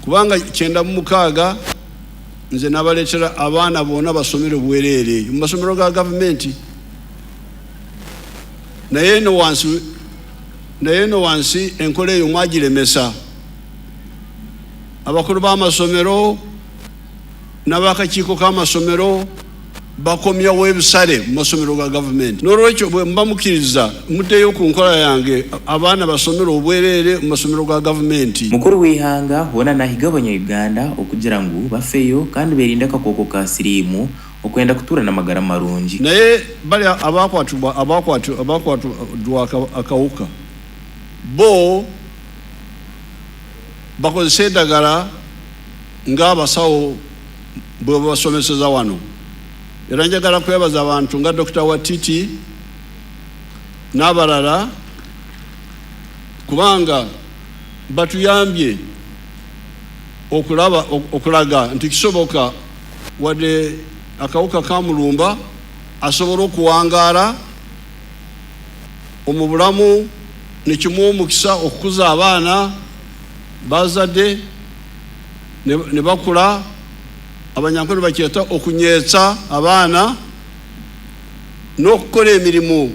kubanga 96 nze nabaletera abaana bonna basomere bwerere mu masomero ga government naye no wansi enkole yo mwagiremesa abakulu b'amasomero n'abakakiiko k'amasomero bakomya website mu masomero ga government n'olwekyo bwe mbamukiriza muddeyo ku nkola yange abaana basomero obwerere mu masomero ga government. Mukuru w'ihanga wona nahiga abanyayuganda okugira ngu bafeyo kandi berinda akakoko ka siriimu okwenda kutura n'amagara marungi. Naye bali abakwatibwa akawuka bo bakozesa eddagala ng'abasawo bwe basomeseza wano. Era njagala kwebaza abantu nga Dr. Watiti n'abalala kubanga batuyambye okulaga nti kisoboka wadde akawuka ka mulumba asobola okuwangaala omubulamu nekimuwa omukisa okukuza abaana bazadde ne bakula abanyankole bakyeta okunyetsa abaana n'okukola emirimu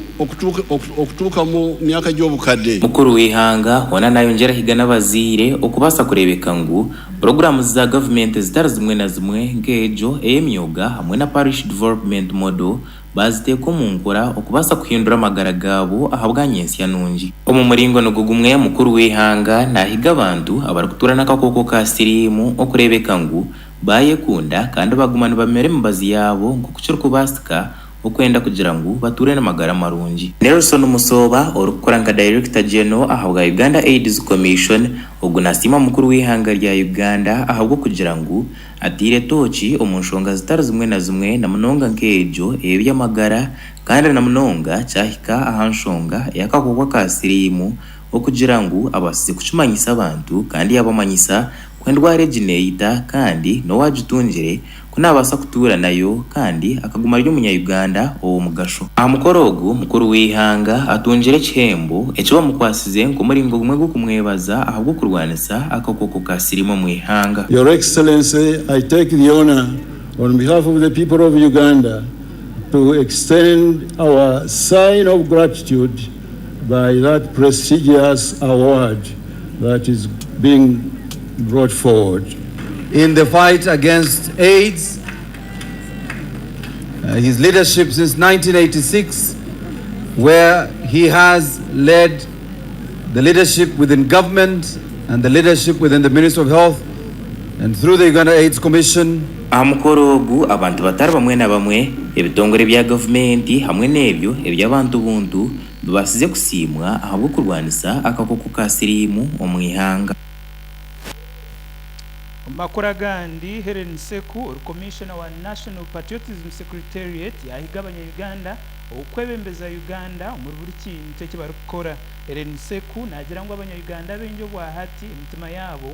okutuuka mu myaka gy'obukadde. Mukuru w'ihanga wona nayongera higa n'abaziire okubasa kurebeka ngu programu za government zitari zimwe na zimwe ng'ejo ey'emyoga hamwe na parish development model baziteeko mu nkora okubasa kuhindura amagara gaabo ahabwanyensya nungi. Omu muringo nogugumwe mukuru w'ihanga nahiga abantu abarikutura n'akakoko ka siriimu okurebeka ngu bayekunda kandi bagumana bamere mu bazi yabo nk'okukira kubasika okwenda kugira ngu bature n'amagara marungi. Nelson Musoba orukora nka Director General ahabwa Uganda AIDS Commission ogunasima mukuru w'ihanga rya Uganda ahabwo kugira ngu atire tochi omunshonga zitari zimwe na zimwe na munonga nkejo eby'amagara kandi na munonga cyahika ahanshonga yakakokwa ka siriimu okugira ngu abasize kucumanyisa abantu kandi yabamanyisa kwendware gineita kandi no wajutungire kunabasa kutura nayo kandi akaguma ryo munyayuganda owo mugasho. Amukorogu mukuru w'ihanga atungire kihembo ekiba mukwasize nko muringo gumwe go kumwebaza ahabwo kurwanisa akakoko ka siriimu mu ihanga. Your Excellency, I take the honor on behalf of the people of Uganda to extend our sign of gratitude by that prestigious award that is being brought forward. In the fight against AIDS, his leadership since 1986, where he has led the leadership within government and the leadership within the Ministry of Health and through the Uganda AIDS Commission. Amukorogu abantu batari bamwe na bamwe ebitongore bya government hamwe n'ebyo eby'abantu buntu basize kusimwa ahabwo kurwanisa akakoko ka siriimu omu ihanga. Makuru gandi Helen Seku Commissioner wa National Patriotism Secretariat yahiga abanyayuganda okwebembeza Uganda mu buri kintu cyo barukora. Helen Seku nagira ngo abanyayuganda benjo bwa hati imitima yabo